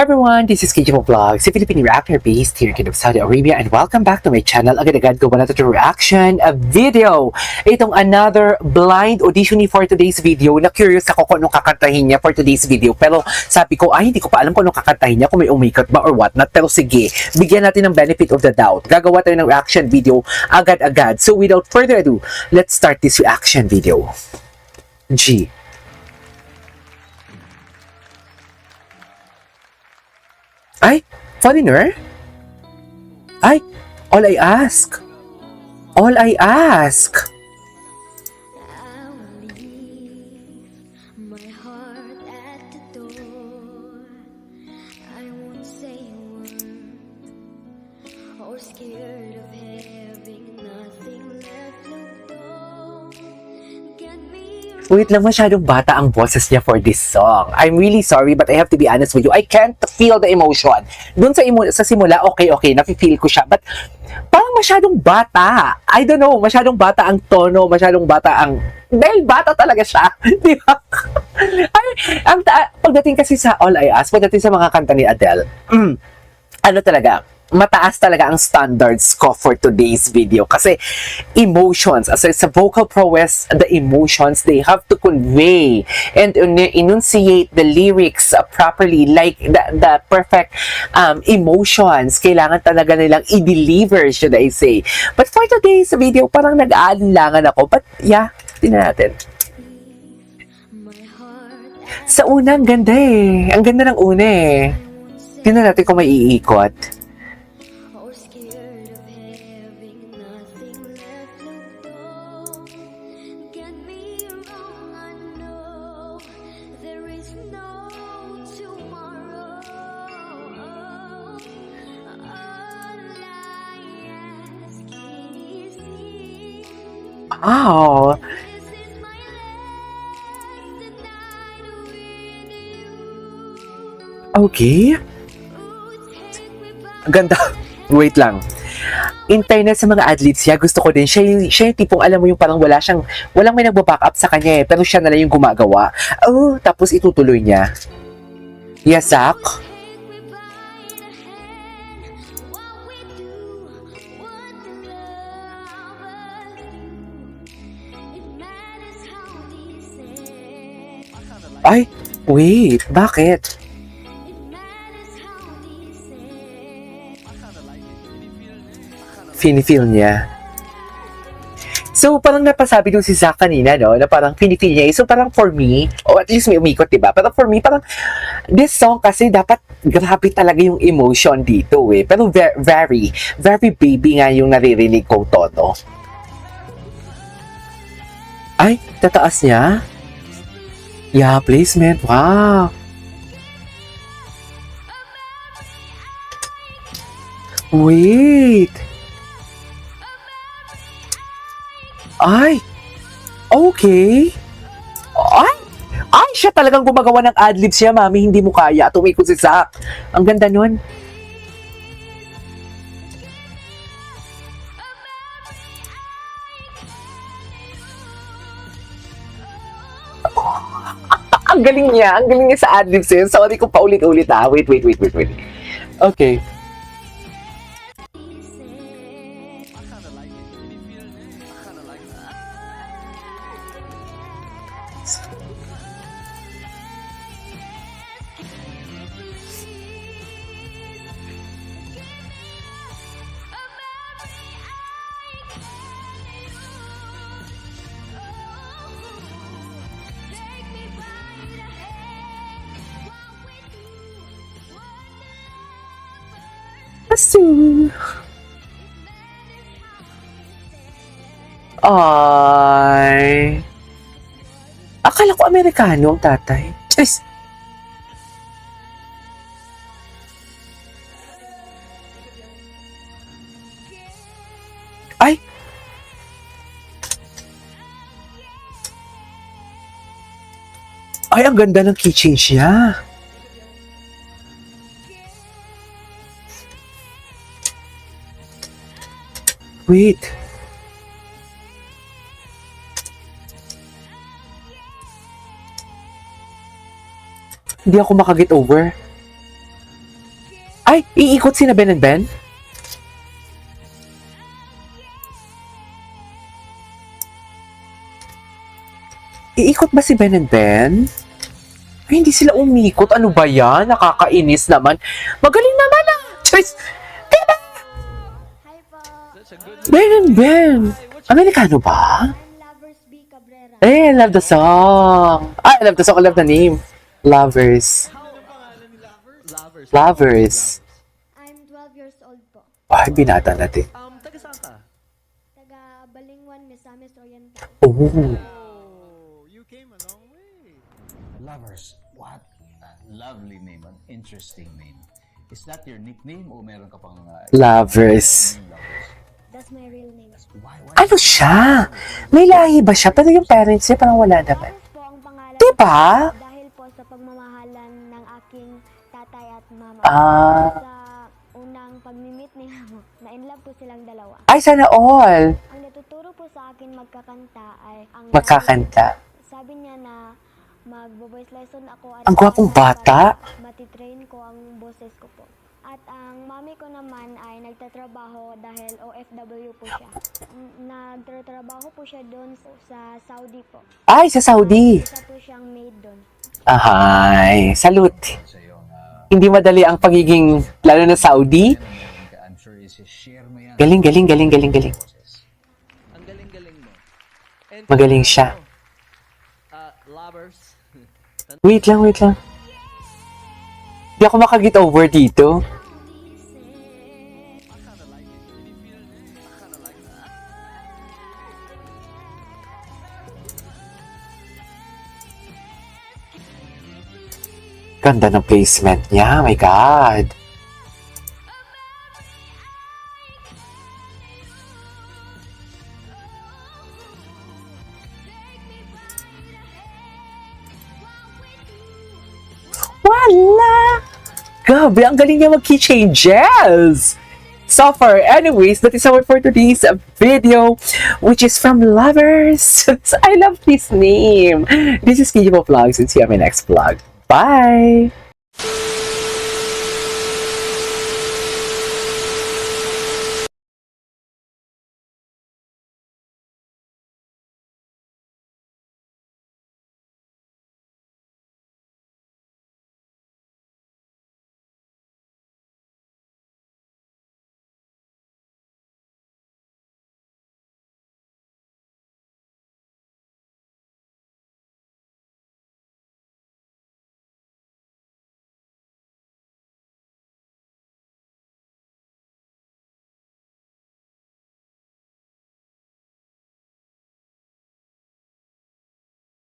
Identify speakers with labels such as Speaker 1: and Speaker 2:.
Speaker 1: everyone, this is KJ Vlogs, a Philippine reactor based here in Saudi Arabia, and welcome back to my channel. Agad-agad ko ba na ito reaction video. Itong another blind audition for today's video na curious ako kung anong kakantahin niya for today's video. Pero sabi ko, hindi ko pa alam kung anong kakantahin niya, kung may umikot ba or what not. Pero sige, bigyan natin ng benefit of the doubt. Gagawa tayo ng reaction video agad-agad. So without further ado, let's start this reaction video. G. Ay, foreigner? Ay, all I ask. All I ask.
Speaker 2: I will leave my heart at the door. I won't say a word or scared of having nothing left. Look, don't get me wrong.
Speaker 1: Wait lang, masyadong bata ang boses niya for this song. I'm really sorry, but I have to be honest with you. I can't feel the emotion. Doon sa simula, okay, nafe-feel ko siya. But parang masyadong bata. I don't know, masyadong bata ang tono, masyadong bata ang... Dahil bata talaga siya. Di ba? Pagdating kasi sa All I Ask, pagdating sa mga kanta ni Adele, ano talaga, mataas talaga ang standards ko for today's video kasi emotions, as sa vocal prowess, the emotions they have to convey and enunciate the lyrics properly, like the perfect emotions kailangan talaga nilang i-deliver, should I say. But for today's video, parang nag-aalinlangan ako, but yeah, tingnan natin. Sa una, ang ganda eh. Ang ganda ng una eh. Tingnan natin kung may iikot.
Speaker 2: Or scared of having nothing left. Look, don't get me wrong. I know there is no tomorrow. All I ask is this.
Speaker 1: Wow.
Speaker 2: This is my last night with you.
Speaker 1: Okay. Ang ganda. Wait lang. In fairness sa mga adlibs niya, gusto ko din. Siya yung tipong, alam mo yung parang walang may nagbaback up sa kanya eh. Pero siya na lang yung gumagawa. Oh, tapos itutuloy niya. Yes, Zach? Ay, wait. Bakit? Feel niya. So, parang napasabi dun si Zach kanina, no? Na parang feel niya. So, parang for me, or at least may umikot, diba? Pero for me, parang this song kasi dapat grabe talaga yung emotion dito, eh. Pero very, very baby nga yung naririnig kong tono. Ay, tataas niya? Yeah, placement. Wow. Wait. Ay, okay. Ay, siya talagang gumagawa ng adlibs siya, mami. Hindi mo kaya. Tumikot si Zach. Ang ganda nun. Ang galing niya. Ang galing niya sa adlibs yun. Sorry kung paulit-ulit ah. Wait. Okay. Asu. Ay. Akala ko Amerikano ang tatay. Yes. Ay. Ay, ang ganda ng key change niya. Wait. Hindi ako makaget over. Ay, iikot si na Ben and Ben? Iikot ba si Ben and Ben? Ay, hindi sila umikot. Ano ba yan? Nakakainis naman. Magaling naman ah! Choice! Diba?
Speaker 2: Hi po.
Speaker 1: Ben and Ben! Amerikano ba?
Speaker 2: I'm Lovers B. Cabrera.
Speaker 1: Eh, I love the song. I love the song. I love the name. Lovers. Lovers.
Speaker 2: I'm 12 years old po.
Speaker 1: Ay, binata natin.
Speaker 3: Taga saan ka?
Speaker 2: Taga Balingwan, Misamis Oriental.
Speaker 1: Oh.
Speaker 3: Oh, you came a long way.
Speaker 4: Lovers. What a lovely name. An interesting name. Is that your nickname o meron ka pang...
Speaker 1: Lovers.
Speaker 2: That's my real name.
Speaker 4: Why?
Speaker 1: Ano siya? May lahi ba siya? Pero yung parents niya parang wala naman.
Speaker 2: Lovers po ang pangalan.
Speaker 1: Diba?
Speaker 2: Dahil po sa pagmamahalan ng aking tatay at mama.
Speaker 1: Ah.
Speaker 2: Sa unang pag-meet nila, na-inlove po silang dalawa.
Speaker 1: Ay, sana all.
Speaker 2: Ang natuturo po sa akin magkakanta ay ang
Speaker 1: Magkakanta.
Speaker 2: sabi niya na magbo-voice lesson ako at
Speaker 1: Ang gwapong bata.
Speaker 2: matitrain ko ang boses ko po. At ang mami ko naman ay nagtatrabaho dahil OFW po siya. Nagtatrabaho po siya doon sa Saudi po.
Speaker 1: Ay, sa Saudi.
Speaker 2: Isa po siyang maid doon.
Speaker 1: Ahay, salute.
Speaker 4: Sa iyong...
Speaker 1: Hindi madali ang pagiging, lalo na Saudi.
Speaker 4: I'm sure share mo yan.
Speaker 1: Galing, galing, galing, galing, galing.
Speaker 3: Ang galing-galing mo. And
Speaker 1: Magaling siya.
Speaker 3: Lovers.
Speaker 1: Wait lang, wait lang. Hindi ako makag-get over dito. Ganda ng placement niya. My God. Wala! Grabe, ang galing niya mag-key changes! So far, anyways, that is our for today's video, which is from Lovers. I love this name. This is Kijibo Vlogs, and see you on my next vlog. Bye!